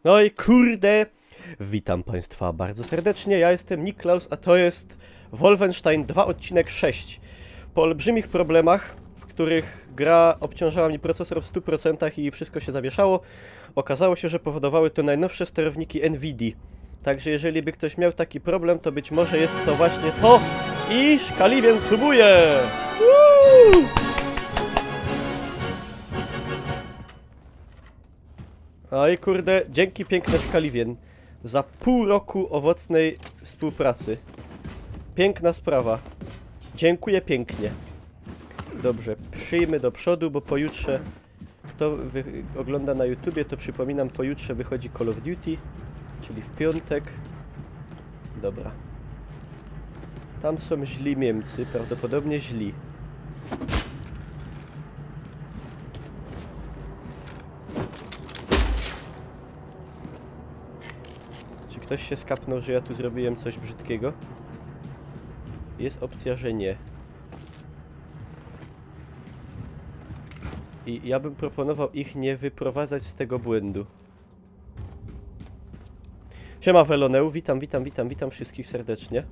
No i kurde, witam Państwa bardzo serdecznie, ja jestem Niklaus, a to jest Wolfenstein 2 odcinek 6. Po olbrzymich problemach, w których gra obciążała mi procesor w 100% i wszystko się zawieszało, okazało się, że powodowały to najnowsze sterowniki NVIDIA. Także jeżeli by ktoś miał taki problem, to być może jest to właśnie to, iż Kaliwien subuje! Oj kurde, dzięki piękne Szkaliwien za pół roku owocnej współpracy. Piękna sprawa. Dziękuję pięknie. Dobrze, przyjmy do przodu, bo pojutrze, kto ogląda na YouTubie, to przypominam, pojutrze wychodzi Call of Duty, czyli w piątek. Dobra. Tam są źli Niemcy, prawdopodobnie źli. Czy ktoś się skapnął, że ja tu zrobiłem coś brzydkiego? Jest opcja, że nie. I ja bym proponował ich nie wyprowadzać z tego błędu. Siema Weloneu, witam wszystkich serdecznie.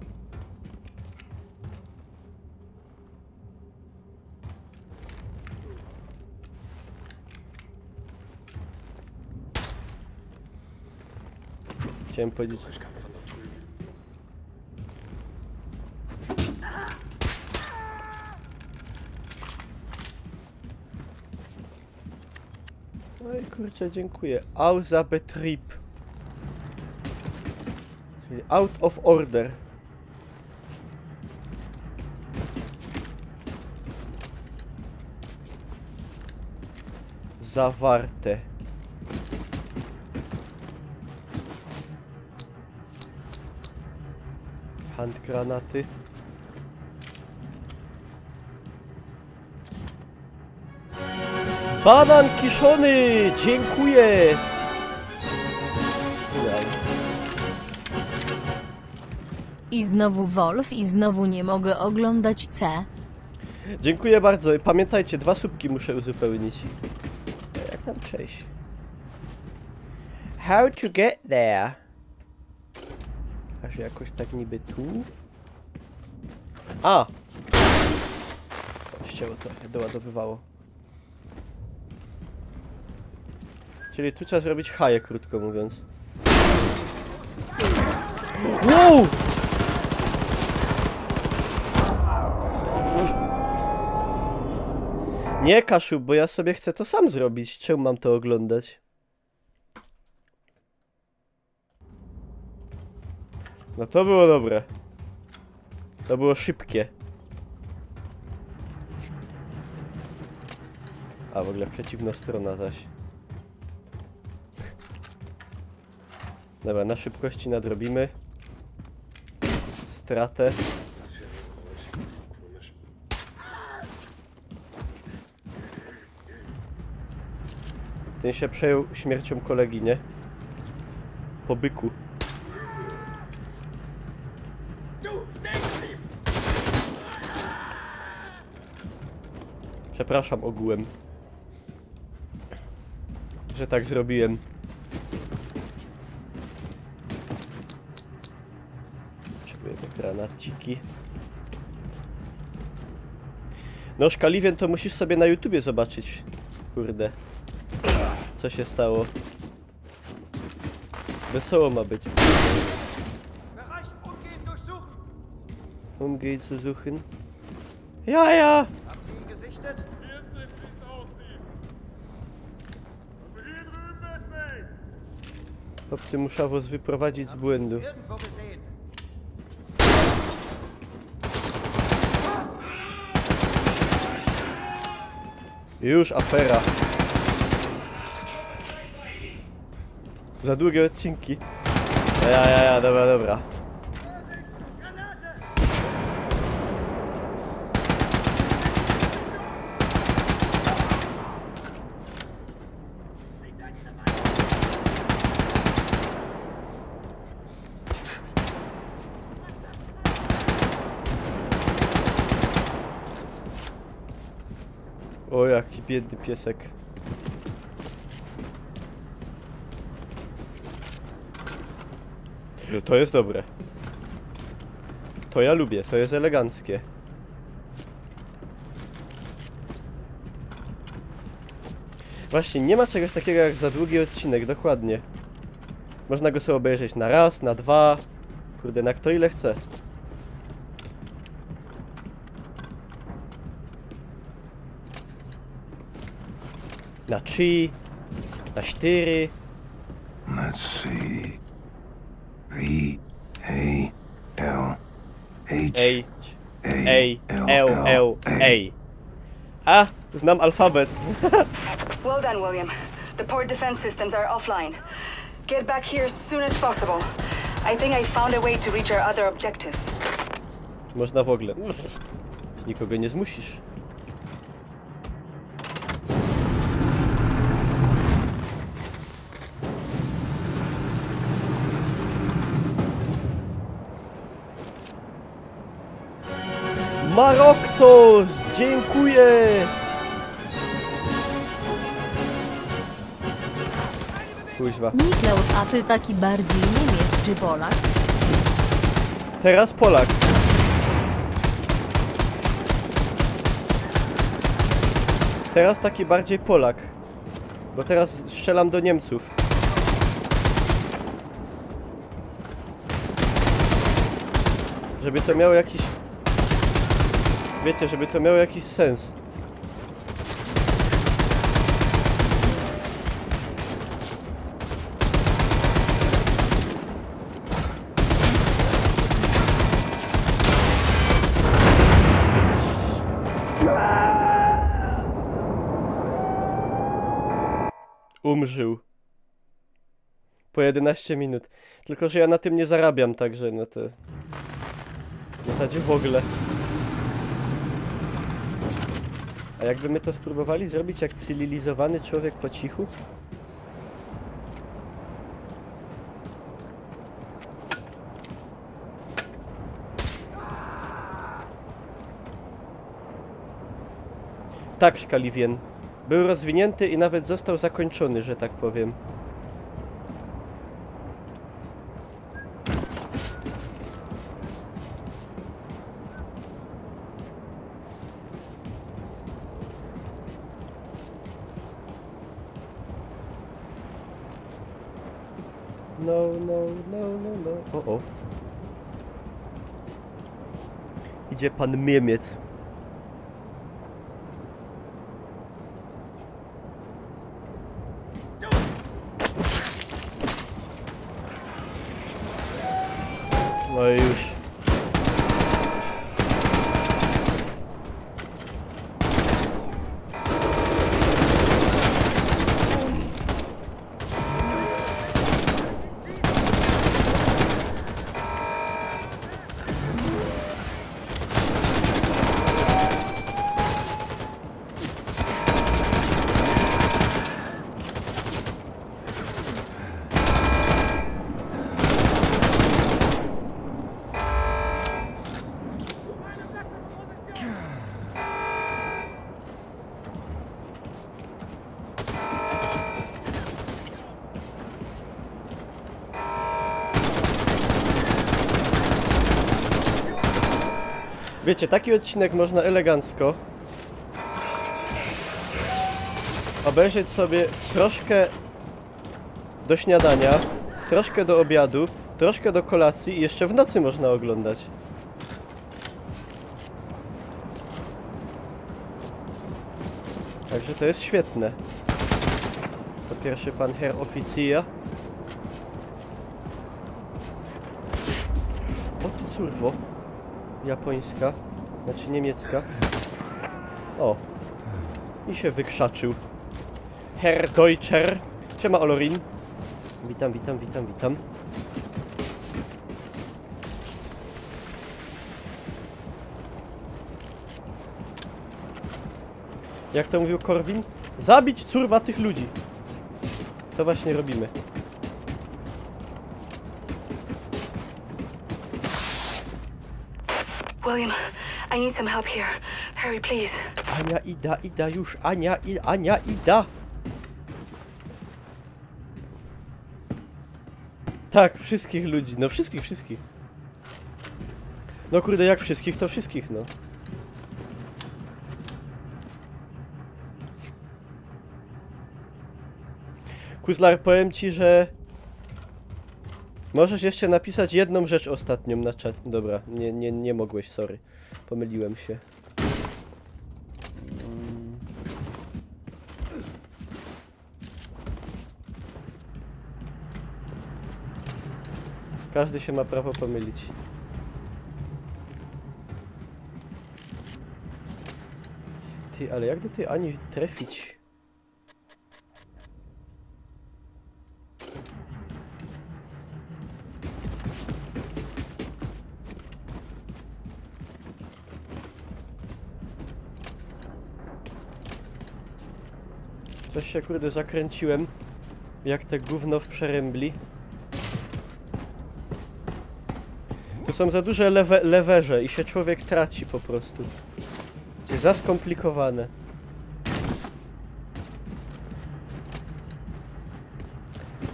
Chciałem powiedzieć... Oj kurczę, dziękuję. Außerbetrieb. Czyli out of order. Zawarte. Handgranaty. Banan kiszony! Dziękuję! I znowu Wolf i znowu nie mogę oglądać C. Dziękuję bardzo. Pamiętajcie, 2 słupki muszę uzupełnić. Jak tam przejść? How to get there? Aż jakoś tak niby tu? A! Ścięło trochę, doładowywało. Czyli tu trzeba zrobić haję, krótko mówiąc. Wow! Nie, Kaszu, bo ja sobie chcę to sam zrobić. Czemu mam to oglądać? No to było dobre. To było szybkie. A w ogóle przeciwna strona zaś. Dobra, na szybkości nadrobimy stratę. Ten się przejął śmiercią kolegi, nie? Po byku. Przepraszam ogółem, że tak zrobiłem. Potrzebujemy granaciki. No Szkaliwien, to musisz sobie na YouTubie zobaczyć. Kurde. Co się stało? Wesoło ma być. Umgehen zu suchen. Ja, ja! Chłopcy, muszę was wyprowadzić z błędu. Już afera. Za długie odcinki. Ja, dobra. O, jaki biedny piesek. To jest dobre. To ja lubię, to jest eleganckie. Właśnie, nie ma czegoś takiego jak za długi odcinek, dokładnie. Można go sobie obejrzeć na raz, na dwa. Kurde, na kto ile chce. Na 3, na 4. Let's see. A. A, znam alfabet. Well done, William. The port defense systems are offline. Get back here as soon as possible. I think I found a way to reach our other objectives. Można w ogóle. Nikogo nie zmusisz. Maroktos! Dziękuję! Kuźwa. Niklaus, a ty taki bardziej Niemiec czy Polak? Teraz Polak. Teraz taki bardziej Polak. Bo teraz strzelam do Niemców. Żeby to miało jakiś... Wiecie, żeby to miało jakiś sens. Umrzył. Po 11 minut. Tylko, że ja na tym nie zarabiam, także no to... W zasadzie w ogóle. A jakby my to spróbowali zrobić jak cywilizowany człowiek po cichu? Tak, Szkalivien. Był rozwinięty i nawet został zakończony, że tak powiem. No. O. Idzie pan Niemiec. No i już. Wiecie, taki odcinek można elegancko obejrzeć sobie troszkę do śniadania, troszkę do obiadu, troszkę do kolacji i jeszcze w nocy można oglądać. Także to jest świetne. To pierwszy pan Herr Offizier. O ty curwo. Japońska, znaczy niemiecka. O. I się wykrzaczył. Herr Deutscher. Siema Olorin. Witam. Jak to mówił Korwin? Zabić curwatych ludzi. To właśnie robimy. William, I need some help here. Hurry, please. Ania, Ida już. Ania, Ida. Tak, wszystkich ludzi, no wszystkich. No kurde, jak wszystkich, to wszystkich, no. Kuzlar, powiem ci, że... Możesz jeszcze napisać jedną rzecz ostatnią na czat. Dobra, nie mogłeś, sorry. Pomyliłem się. Każdy się ma prawo pomylić. Ty, ale jak do tej Ani trafić? Coś się kurde zakręciłem. Jak te gówno w przerębli. Tu są za duże lewerze i się człowiek traci po prostu. To jest za skomplikowane.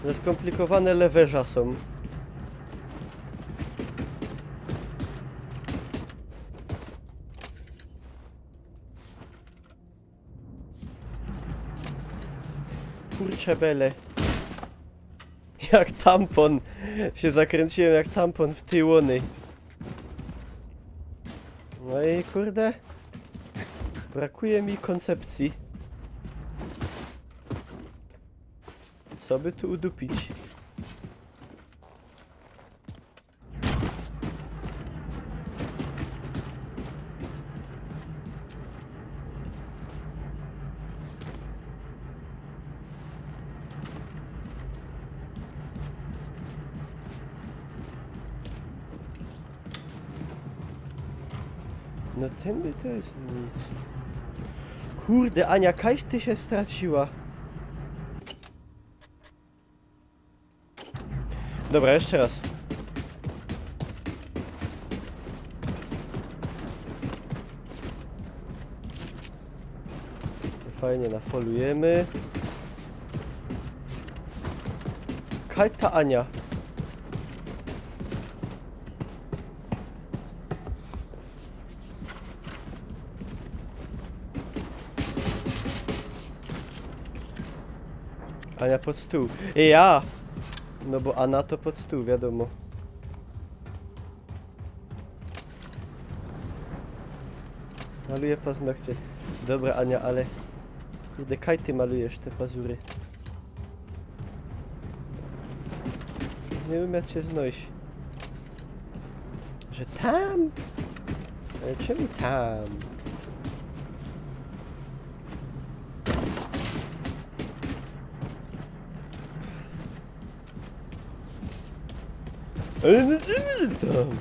Za skomplikowane lewerza są. Kurcze bele. Jak tampon. Się zakręciłem jak tampon w tyłony. No i kurde. Brakuje mi koncepcji. Co by tu udupić? No tędy to jest nic. Kurde, Ania, kaś ty się straciła. Dobra, jeszcze raz. Fajnie nafolujemy. Kaj ta Ania. Ania pod stół. Ja! No bo Anna to pod stół, wiadomo. Maluję paznokcie. Dobra, Ania, ale... Kurde, kaj ty malujesz te pazury. Nie wiem jak cię znoś. Że tam? Ale czemu tam? Ale no czemu tam?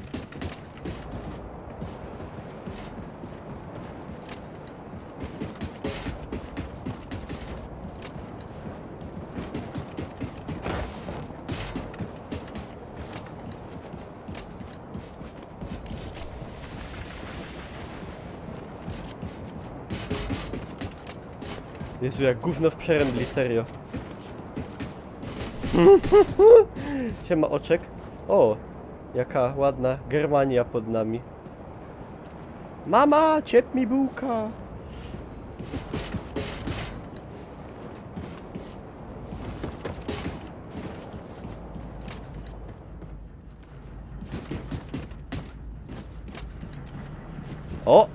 Jezu, jak gówno w przerębli, serio. Siema, oczek. O, jaka ładna Germania pod nami. Mama, ciep mi bułka. O!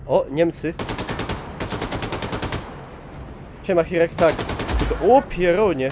O, Niemcy. Siema, Hirek, tak. Tylko, o, pieronie.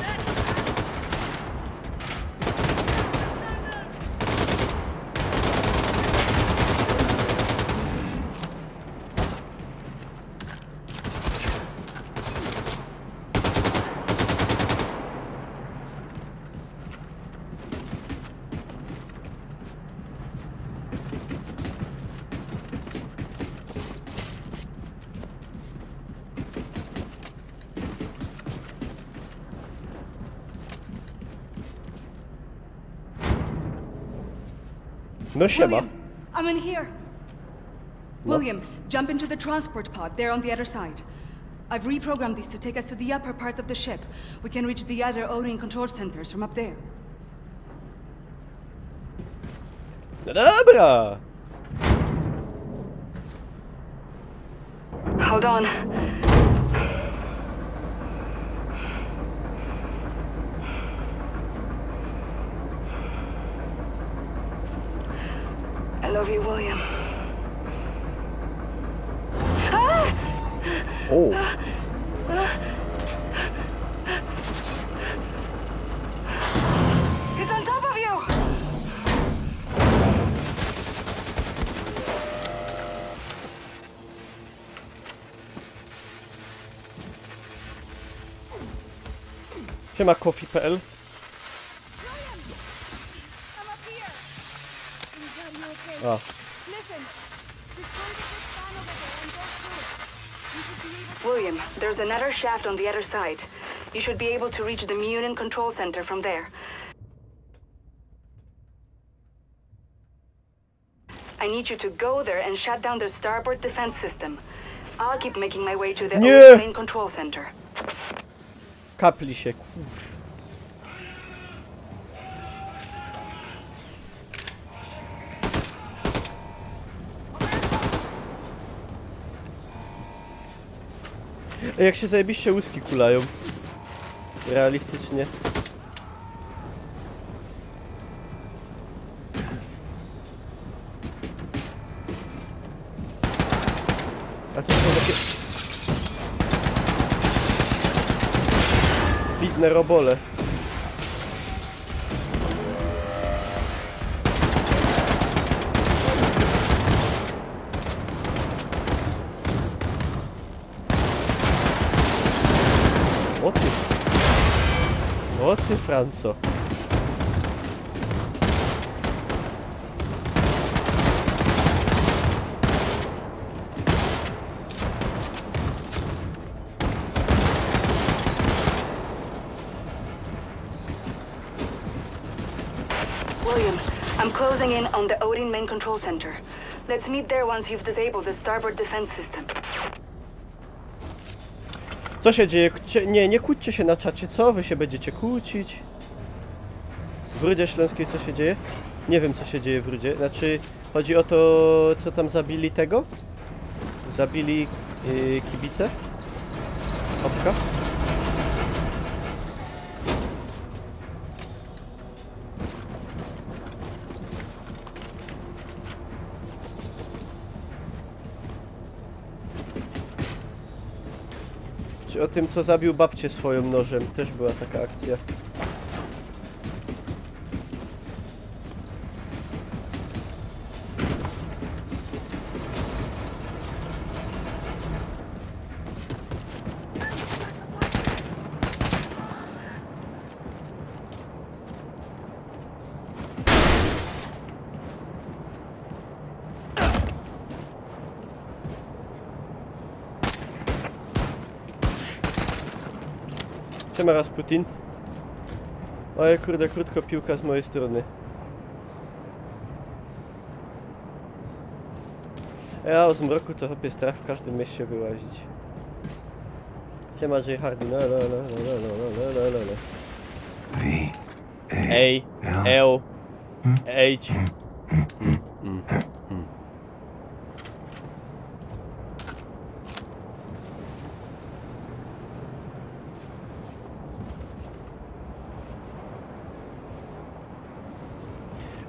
No siema. William, I'm in here. William, jump into the transport pod there on the other side. I've reprogrammed these to take us to the upper parts of the ship. We can reach the other O-ring control centers from up there. No dobra! Hold on. I love you, William. O! He's on top of you! Siema Coffee.pl. I'm up here. I'm glad you're okay. A, Listen, just go to this fan over there and go through it. You should be able to... William, there's another shaft on the other side. You should be able to reach the Munin control center from there. I need you to go there and shut down the starboard defense system. I'll keep making my way to the Nie. main control center. kapli się, kurwa. Jak się zajebiście łyski kulają. Realistycznie. A to są takie... Widne robole. O ty Franco. William, I'm closing in on the Odin main control center. Let's meet there once you've disabled the starboard defense system. Co się dzieje? Nie kłóćcie się na czacie. Co wy się będziecie kłócić? W Rudzie Śląskiej co się dzieje? Nie wiem co się dzieje w Rudzie. Znaczy, chodzi o to, co tam zabili tego? Zabili kibice? Opka? Czy o tym, co zabił babcię swoim nożem? Też była taka akcja. Siema Rasputin. Oj kurde, krótko piłka z mojej strony. Ja o zmroku to chłopie strach w każdym mieście wyłazić. Siema J Hardy, no. A, L, H.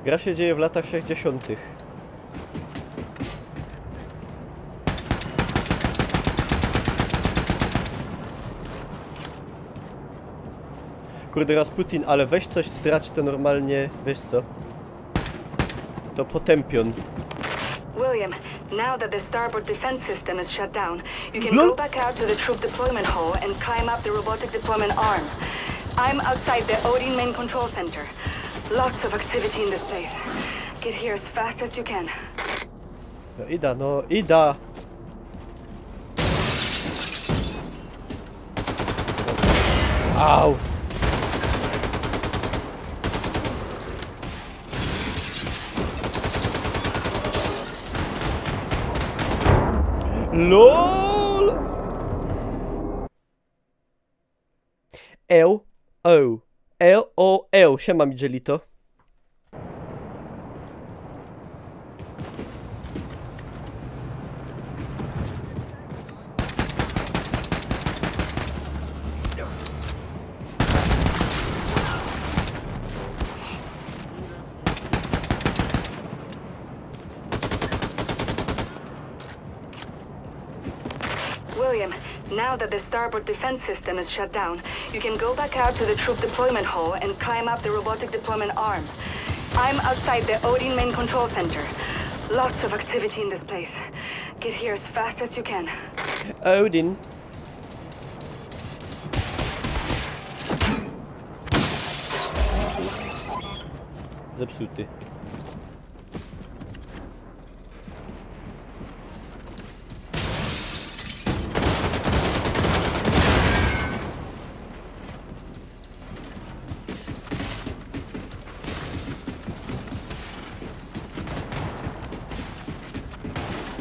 Gra się dzieje w latach 60. Kurde Rasputin, ale weź coś strać to normalnie, wiesz co? To potępion. William, now that the starboard defense system is shut down, you can go back out to the troop deployment hall and climb up the robotic deployment arm. I'm outside the Odin main control center. Lots of activity in this place. Get here as fast as you can. No Ida! Au! LOL! L-O. L-O-L. Siema Miguelito. William, now that the starboard defense system is shut down, you can go back out to the troop deployment hall and climb up the robotic deployment arm. I'm outside the Odin main control center. Lots of activity in this place. Get here as fast as you can. Odin. Zepsuty.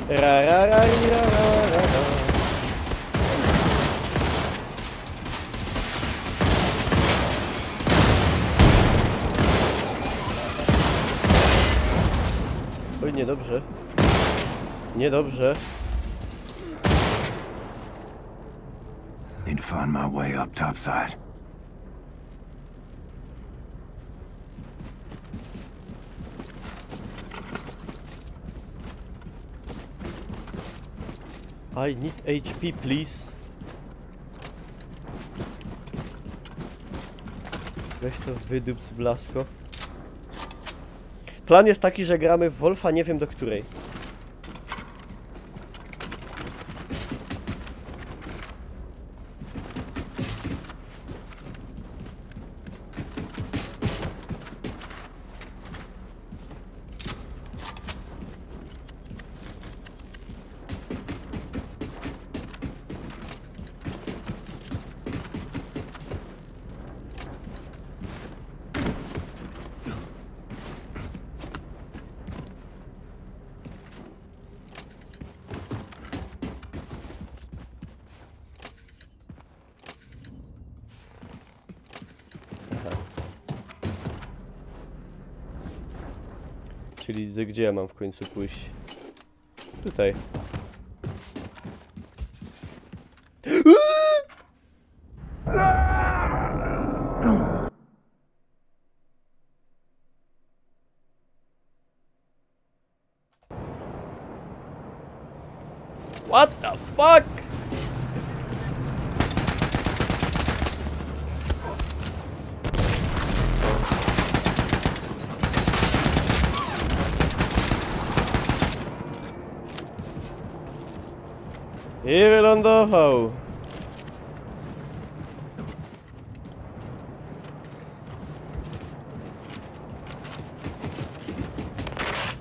Ra ra ra ra ra ra. Oj, niedobrze. Niedobrze. Need to find my way up topside. I need HP, please. Weź to wydup z blasko. Plan jest taki, że gramy w Wolfa, nie wiem do której. Czyli gdzie ja mam w końcu pójść? Tutaj. What the fuck? I wylądował.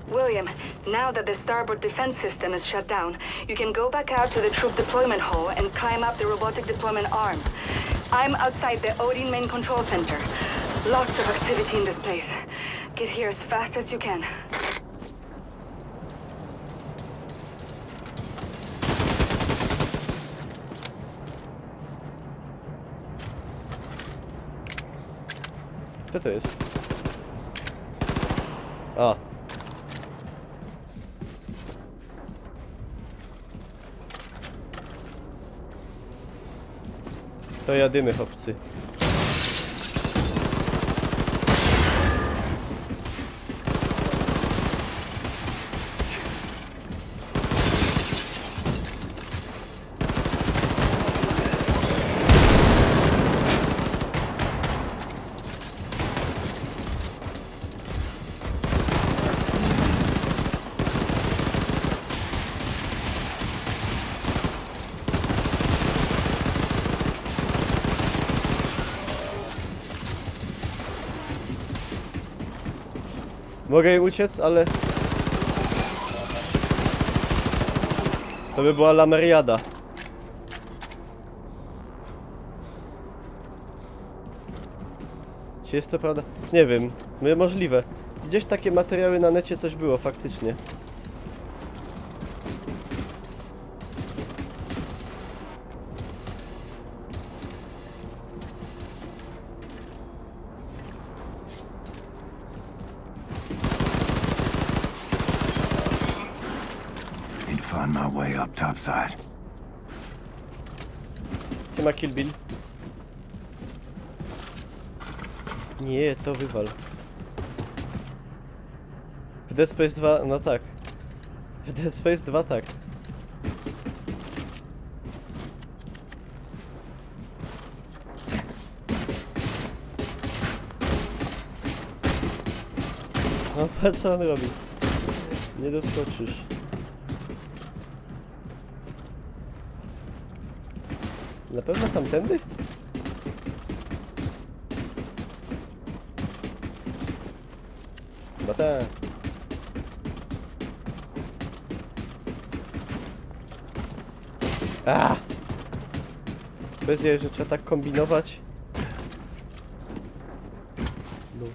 William, now that the starboard defense system is shut down, you can go back out to the troop deployment hall and climb up the robotic deployment arm. I'm outside the Odin main control center. Lots of activity in this place. Get here as fast as you can. Co to jest? A. To jadymy, chłopcy. Mogę uciec, ale... To by była lameriada. Czy jest to prawda? Nie wiem. Możliwe. Gdzieś takie materiały na necie coś było faktycznie. Find my way up topside. Siema Kill Bill. Nie, to wywal. W Dead Space 2, no tak. W Dead Space 2 tak. No patrz co on robi. Nie doskoczysz. Na pewno tamtędy? Chyba tak. Bez jej, że trzeba tak kombinować. No.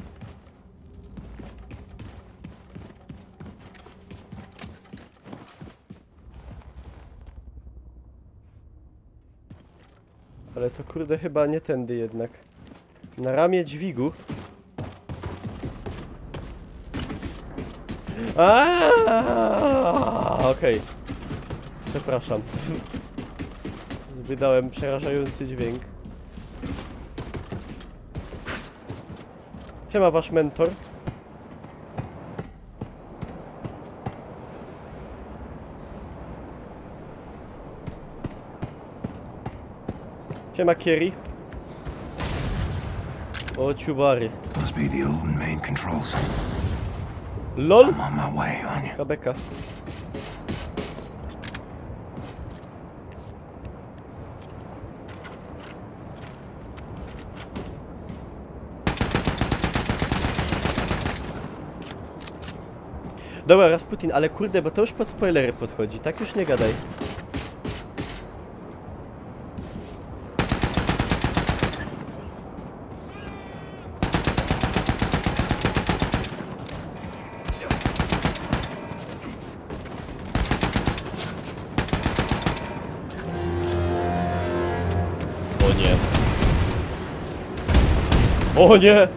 Ale to kurde chyba nie tędy jednak. Na ramię dźwigu. Okej. Przepraszam. Wydałem przerażający dźwięk. Siema wasz mentor. Siema Kiri. O ciubary. Must be the old main controls. LOL! I'm on my way, Anya. Kabeka. Dobra, Rasputin, ale kurde, bo to już pod spoilery podchodzi, tak już nie gadaj. O nie. O nie!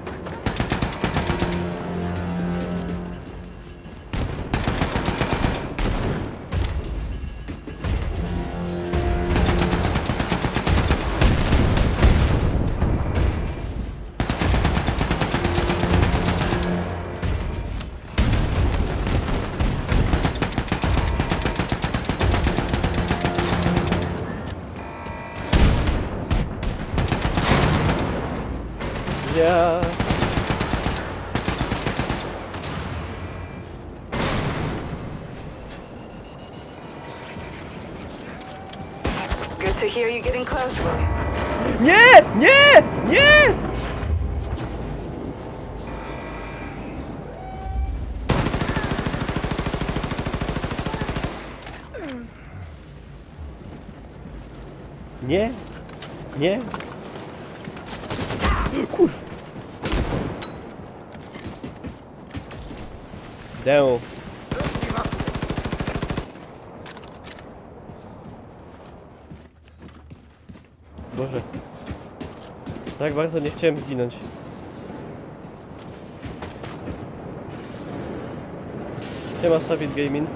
Ja. Good to hear you getting close, William. Nie! Nie! Nie! Nie! Nie! Kurw! Dę. Boże. Tak bardzo nie chciałem zginąć. Siema Savit Gaming.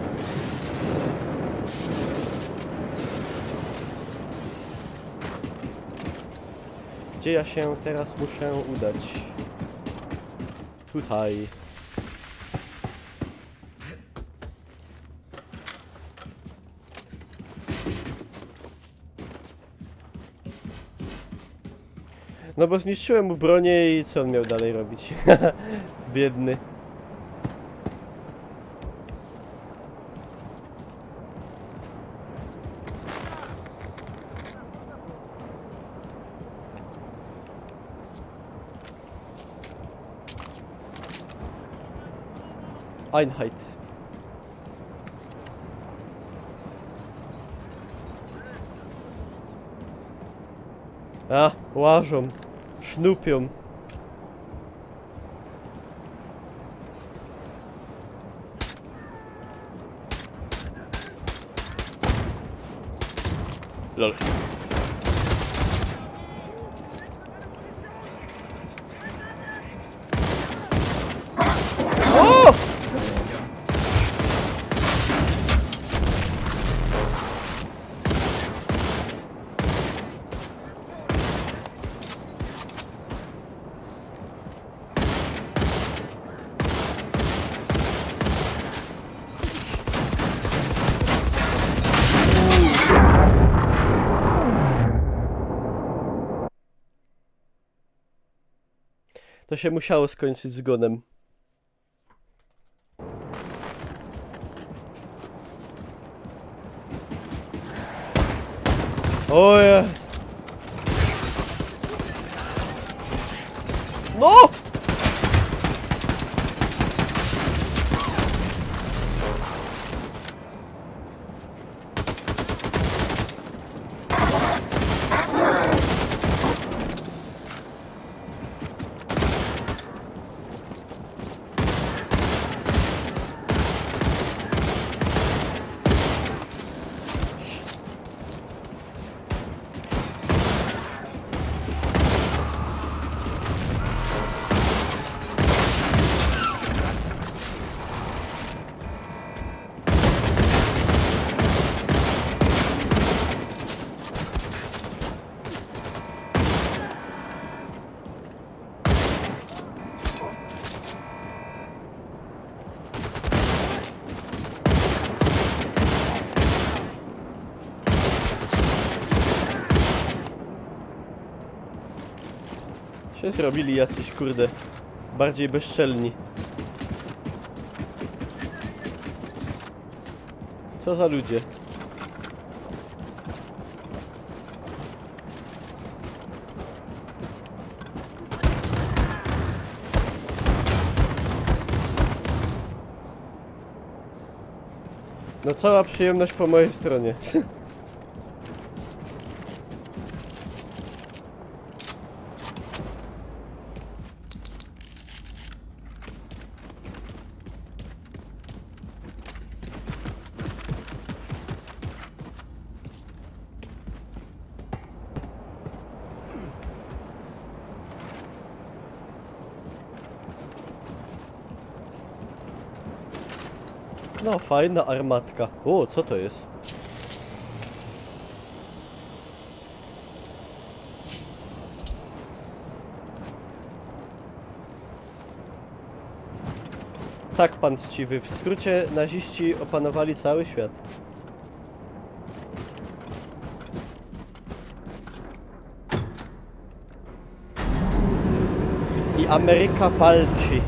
Gdzie ja się teraz muszę udać? Tutaj. No bo zniszczyłem mu bronię i co on miał dalej robić? Biedny. Einheit. A, łażą. Sznupią. Lol. O! To się musiało skończyć zgonem. Oje! No! Się zrobili jacyś, kurde, bardziej bezczelni. Co za ludzie? No cała przyjemność po mojej stronie. No, fajna armatka. O, co to jest? Tak, pan chciwy. W skrócie, naziści opanowali cały świat. I Ameryka walczy.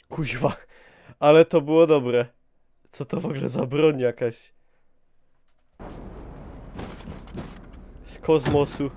Kuźwa, ale to było dobre. Co to w ogóle za broń jakaś? Z kosmosu.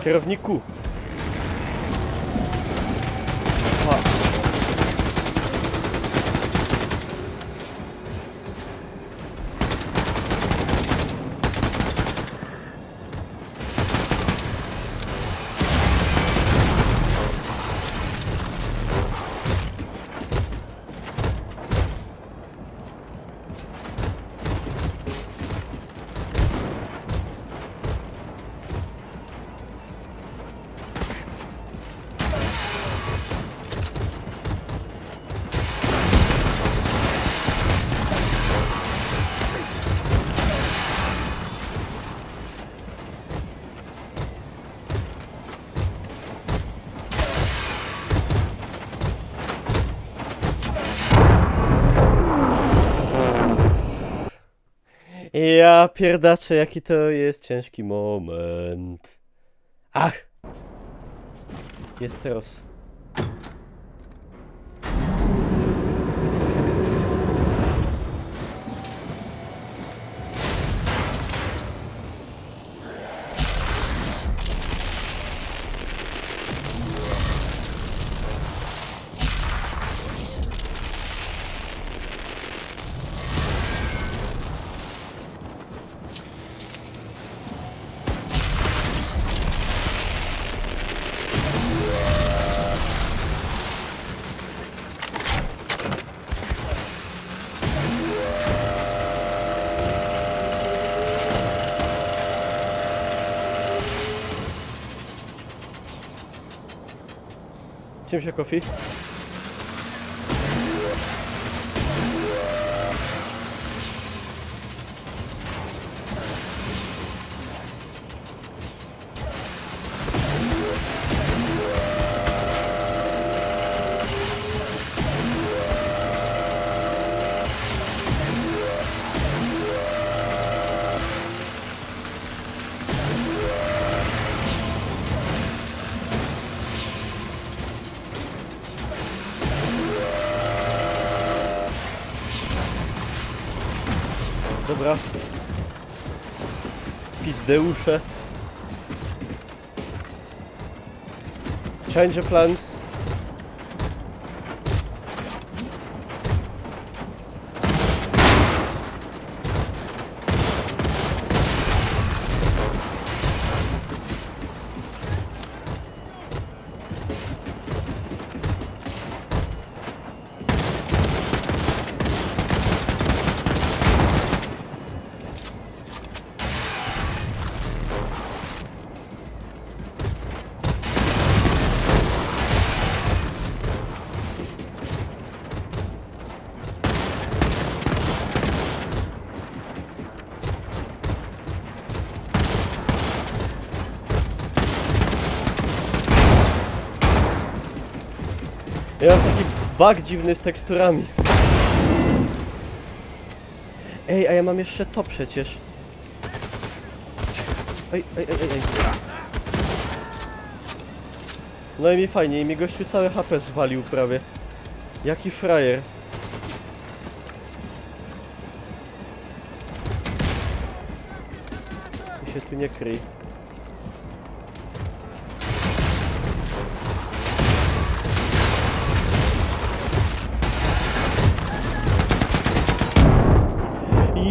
Kierowniku. Ja pierdaczę, jaki to jest ciężki moment. Ach! Jest roz. Czym się Kofi? Dobra. Pizdeusze. Change plans. Ja mam taki bug dziwny z teksturami. Ej, a ja mam jeszcze to przecież. Ej. No i mi fajnie, i mi gościu całe HP zwalił prawie. Jaki frajer. Ty się tu nie kryj.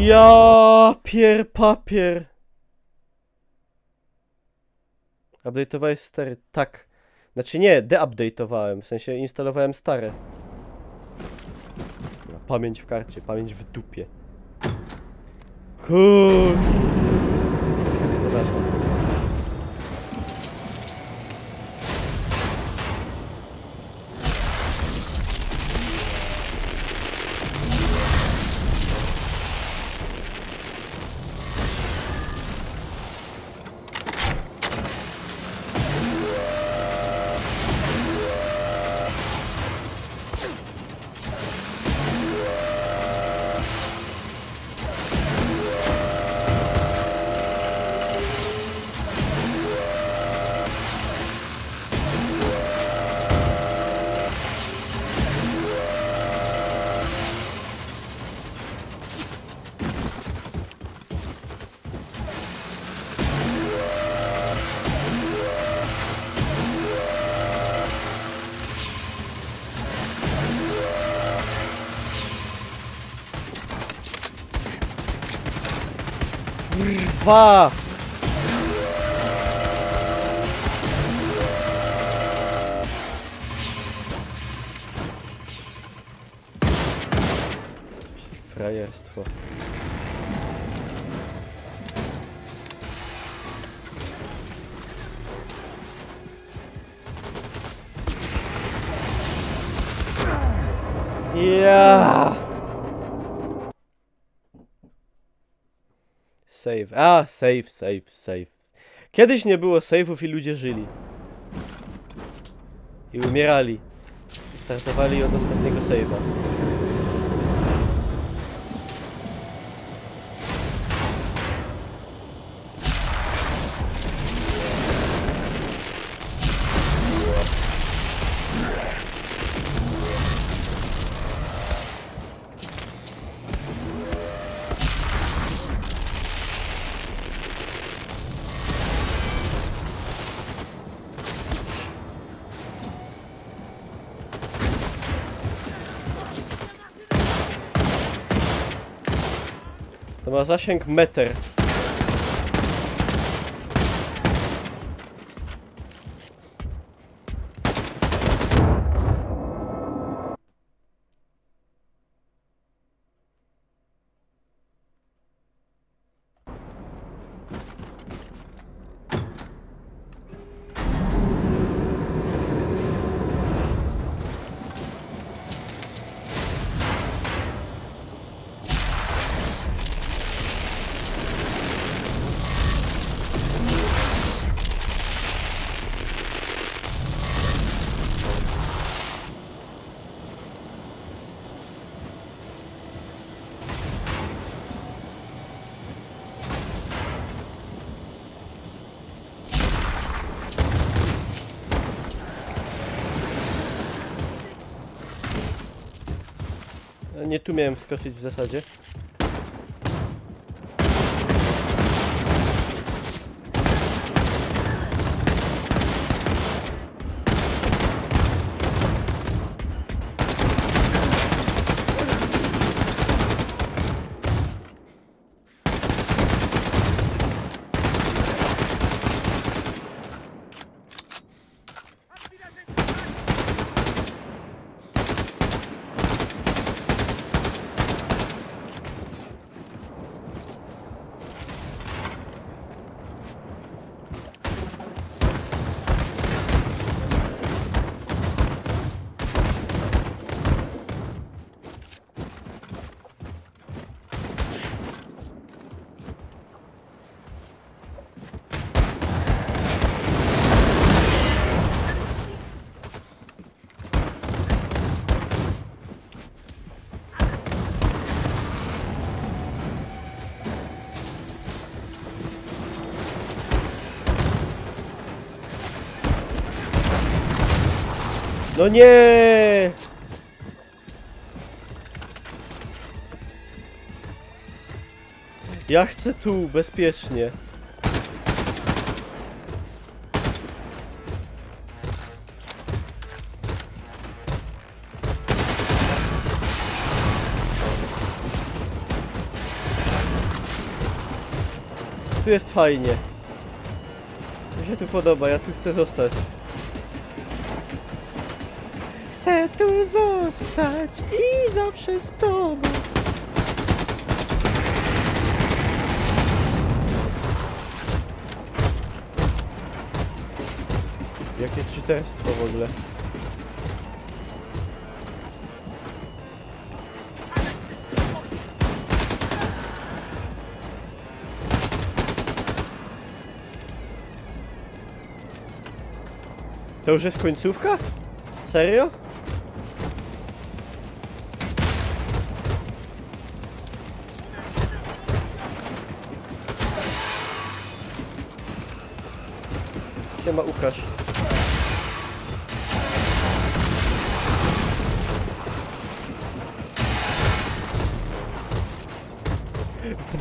Ja papier. Update'owałeś stary? Tak. Znaczy nie, deupdate'owałem, w sensie instalowałem stare. Pamięć w karcie, pamięć w dupie. Kur... Przepraszam. Kurwa! Frajerstwo. Ja. Save. A, save. Kiedyś nie było save'ów i ludzie żyli. I umierali. I startowali od ostatniego save'a. ma zasięg meter. Nie tu miałem wskoczyć w zasadzie. No nie! Ja chcę tu, bezpiecznie. Tu jest fajnie. Mi się tu podoba, ja tu chcę zostać. Chcę tu zostać i zawsze z tobą. Jakie czyterstwo w ogóle. To już jest końcówka? Serio? Siema Łukasz.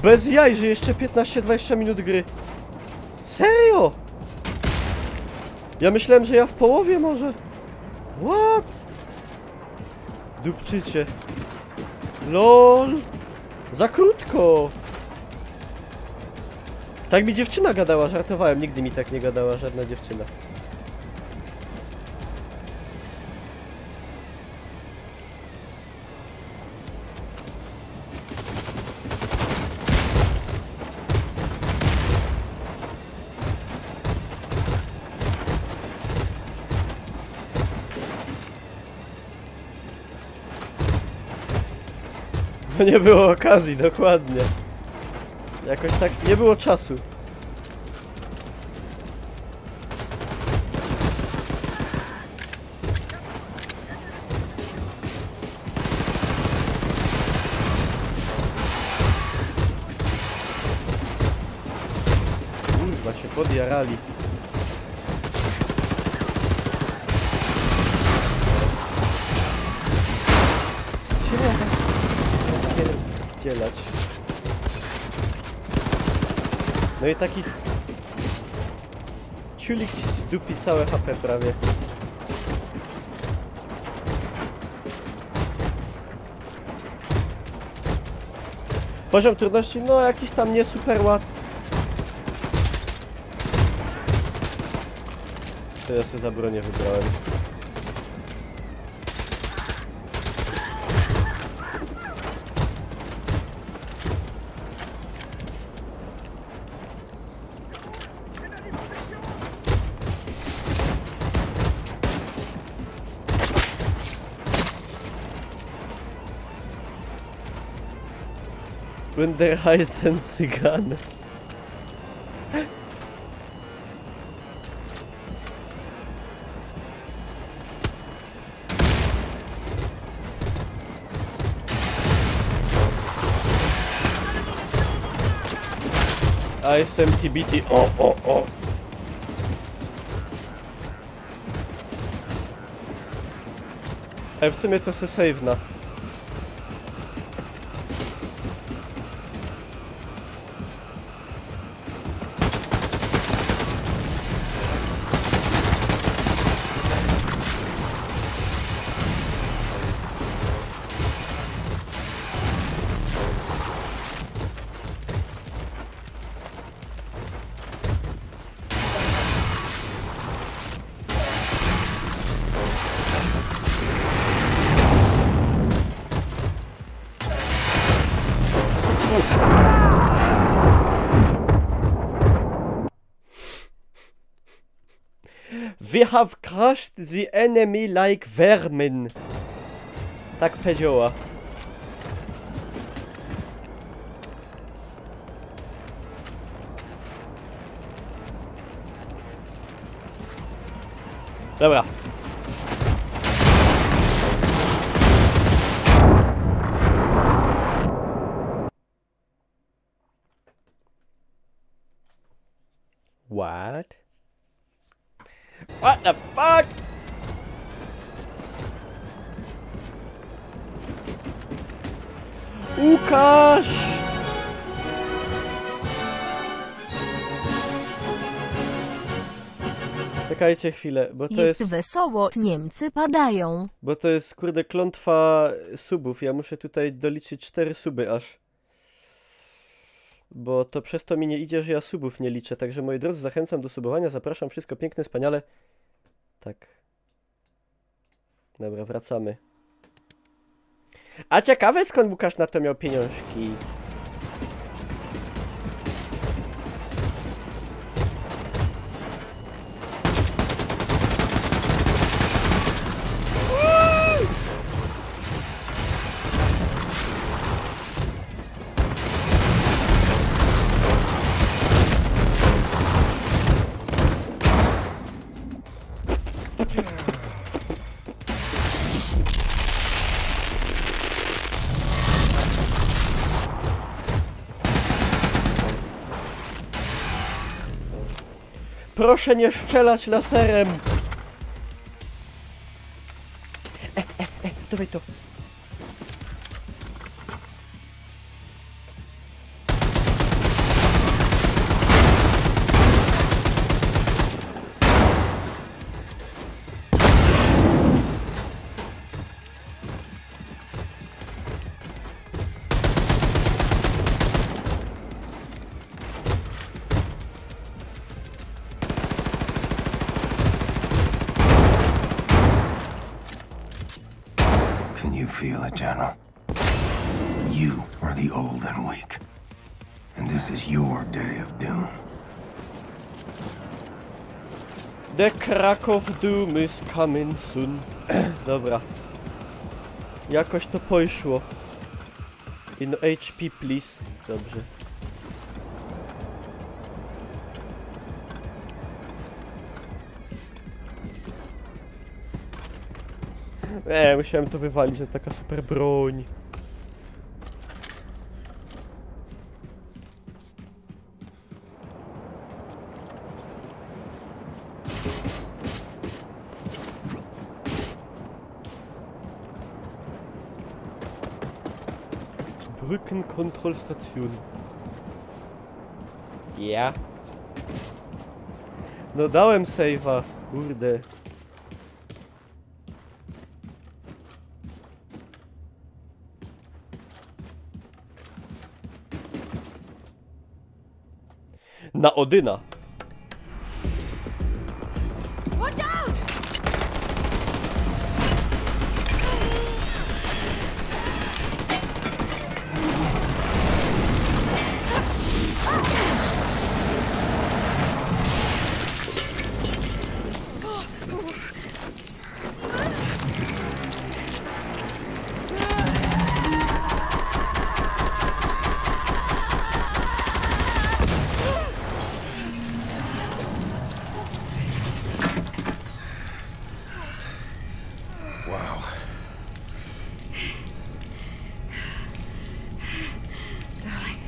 Bez jaj, że jeszcze 15-20 minut gry. Serio? Ja myślałem, że ja w połowie może. What? Dupczycie. LOL. Za krótko. Tak mi dziewczyna gadała, żartowałem. Nigdy mi tak nie gadała żadna dziewczyna. No nie było okazji, dokładnie. Jakoś tak nie było czasu. Kurwa, się podjarali. Dzielać. No i taki ciulik ci zdupi całe HP prawie. Poziom trudności, no jakiś tam nie super łatwy. To ja sobie za bronię wybrałem. Wunderheizen Cygan. ISMTBT. O. Ale w sumie to se save'na. We have crushed the enemy like vermin. Tak powiedziała. Dobra. What? What the fuck? Łukasz! Czekajcie chwilę, bo to jest... wesoło, Niemcy padają. Bo to jest, kurde, klątwa subów. Ja muszę tutaj doliczyć 4 suby aż. Bo to przez to mi nie idzie, że ja subów nie liczę. Także moi drodzy, zachęcam do subowania. Zapraszam, wszystko piękne, wspaniale. Tak. Dobra, wracamy. A ciekawe, skąd Łukasz na to miał pieniążki. Proszę nie strzelać laserem! Dawaj to! Can you feel it, General? You are the old and weak. And this is your day of doom. The crack of doom is coming soon. Dobra. Jakoś to poszło. In HP, please. Dobrze. Musiałem to wywalić, że taka super broń. Brückenkontrollstation. Ja. No dałem save'a, kurde. Na Odyna. Watch out! Wow. Darling,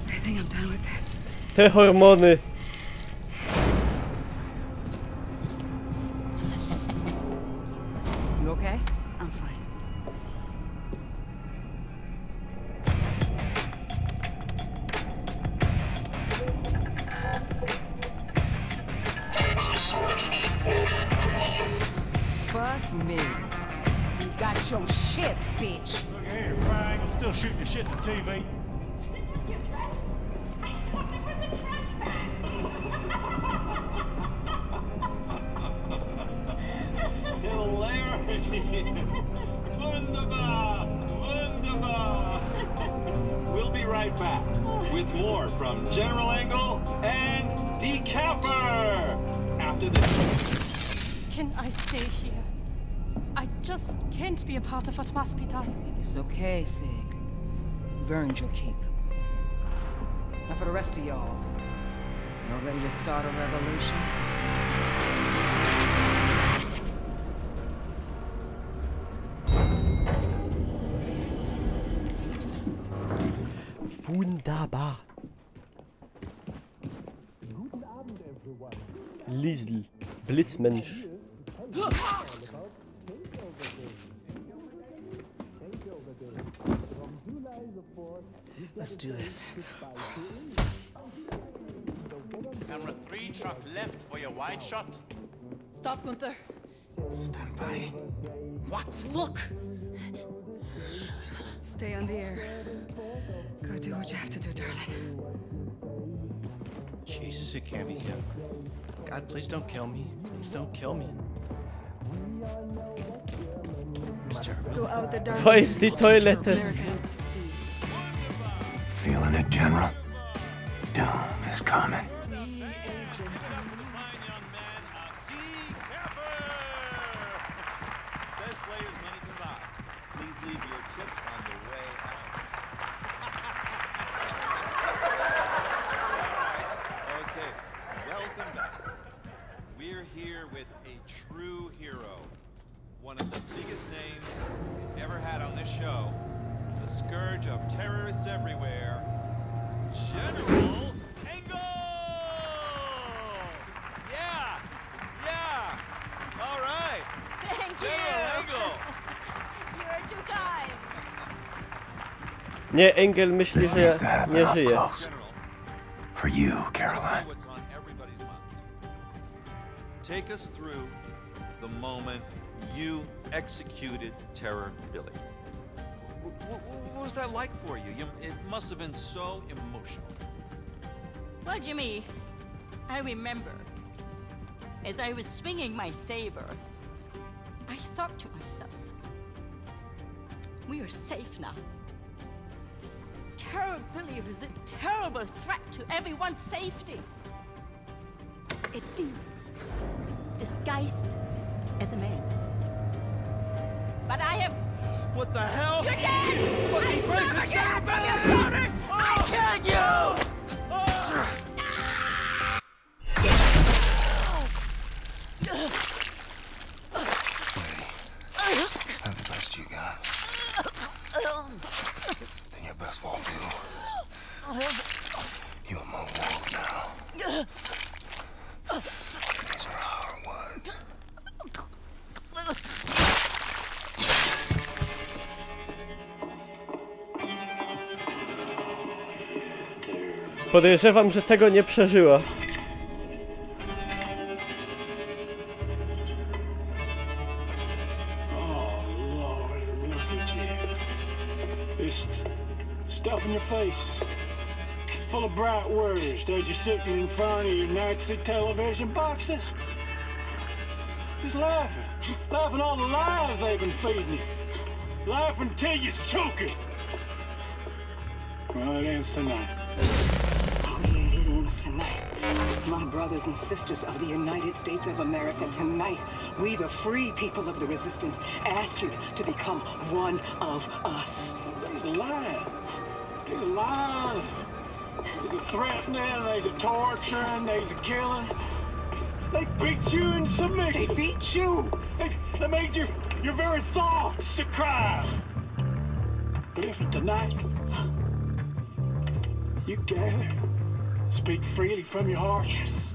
I think I'm done with this. Te hormony. You okay? I'm fine. Fuck me. You got your shit, bitch. Look here, Frank. I'm still shooting your shit to TV. Wunderbar! Wunderbar! We'll be right back with more from General Angle and Decapper after this. Can I stay here? I just can't be a part of a hospital. It's okay, Sig. You've earned your keep. Now for the rest of y'all. Y'all ready to start a revolution? Wunderbar. Liesl. Blitzmensch. Let's do this. Camera 3, truck left for your wide shot. Stop, Gunther. Stand by. What? Look! Stay on the air. Go do what you have to do, darling. Jesus, it can't be him. God, please don't kill me. Please don't kill me. It's terrible. Go out the dark. Wo ist die Toilette? America needs to see. Feeling it, General? Doom is coming. Best players money can buy. Please leave your tip on the way out. Okay, welcome back. We're here with a true hero. One of the biggest names we've ever had on this show. The scourge of terrorists everywhere. General Angle! Yeah! Yeah! All right! Thank General Angle! You are too kind. Nie, Engel myśli, This że needs to ja happen nie up żyję. close. General, For you, let's see Caroline. what's on everybody's mind. Take us through the moment you executed Terror Billy. What was that like for you? It must have been so emotional. Well, Jimmy, I remember, as I was swinging my saber, I thought to myself, we are safe now. Terror Billy was a terrible threat to everyone's safety. A demon, disguised as a man. But I have... What the hell? You're dead! I severed you from your shoulders! I killed you! Is that the best you got? Then your best won't do. You among wolves now. These are our words. Podejrzewam, że tego nie przeżyła. Oh, Lord, look at you. This stuff in your face. full of bright words. They're just sitting in front of your Nazi television boxes. Just laughing. Laughing all the lies they've been feeding you. Laughing till you're choking. Well, it ends tonight. Oh, yeah, it ends tonight. My brothers and sisters of the United States of America, tonight, we, the free people of the resistance, ask you to become one of us. There's a lie. There's a lie. There's a threatening, there's a torturing, there's a killing. They beat you in submission. They beat you. They made your very thoughts a crime. But if tonight you gather, speak freely from your heart. Yes.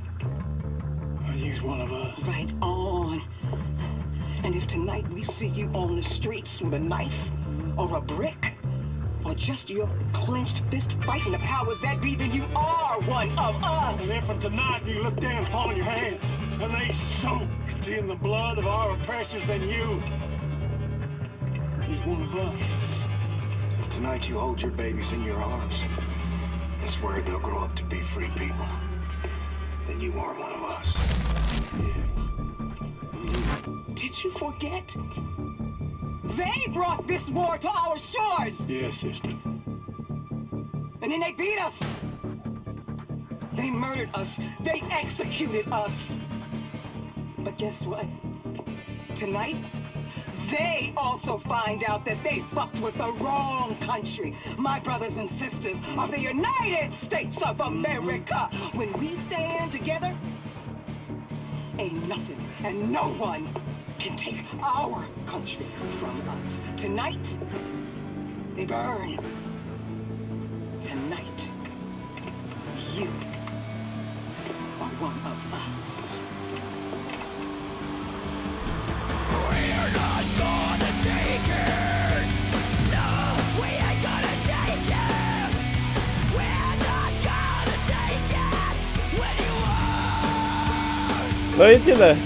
I'll use one of us. Right on. And if tonight we see you on the streets with a knife or a brick, or just your clenched fist fighting the powers that be, then you are one of us. And if tonight you look down upon your hands and they soaked in the blood of our oppressors, then you is one of us. If tonight you hold your babies in your arms and swear they'll grow up to be free people, then you are one of us. Did you forget? They brought this war to our shores! Yes, sister. And then they beat us! They murdered us! They executed us! But guess what? Tonight, they also find out that they fucked with the wrong country. My brothers and sisters of the United States of America. When we stand together, ain't nothing and no one can take our country from us. Tonight, they burn. Tonight, you are one of us. We're not gonna take it. No, we ain't gonna take it. We're not gonna take it when you are. No i tyle.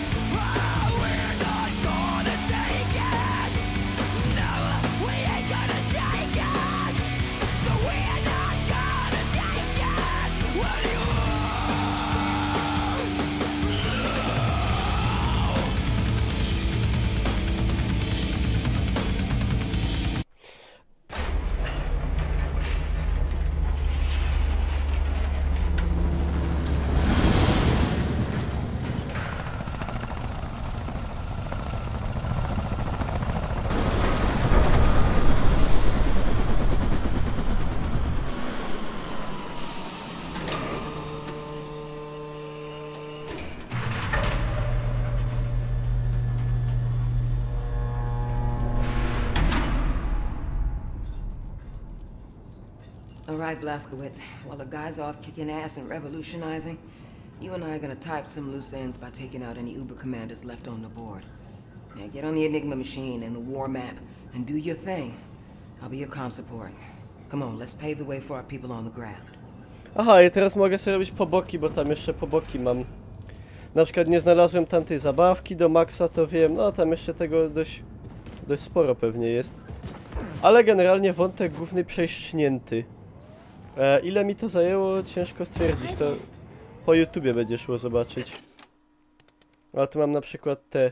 All right, Blazkowicz. While the guy's off kicking ass and revolutionizing, you and I are gonna type some loose ends by taking out any Uber commanders left on the board. Now get on the Enigma machine and the war map and do your thing. I'll be your comm support. Come on, let's pave the way for our people on the ground. Aha, i teraz mogę sobie robić poboki, bo tam jeszcze poboki mam. Na przykład nie znalazłem tamtej zabawki do maksa, to wiem, no tam jeszcze tego dość sporo pewnie jest. Ale generalnie wątek główny przejśnięty. Ile mi to zajęło, ciężko stwierdzić, to po YouTubie będzie szło zobaczyć. A tu mam na przykład te...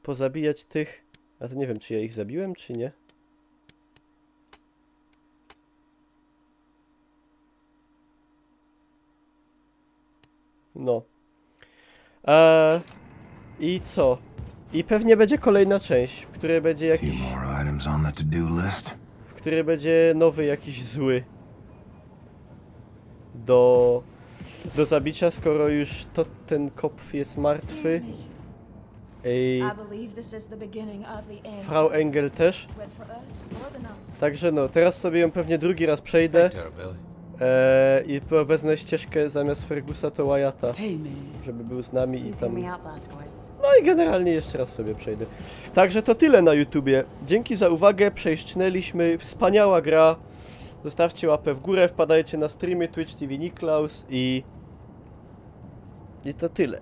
pozabijać tych... A to nie wiem, czy ja ich zabiłem, czy nie. No. I co? I pewnie będzie kolejna część, w której będzie jakiś... W której będzie nowy jakiś zły. Do zabicia, skoro już ten kopf jest martwy. Frau Engel też. Także no, teraz sobie ją pewnie drugi raz przejdę. I wezmę ścieżkę zamiast Fergusa to Wyatta, żeby był z nami i tam... No i generalnie jeszcze raz sobie przejdę. Także to tyle na YouTubie. Dzięki za uwagę, przejścinęliśmy, wspaniała gra. Zostawcie łapę w górę, wpadajcie na streamy Twitch TV Niklaus i to tyle.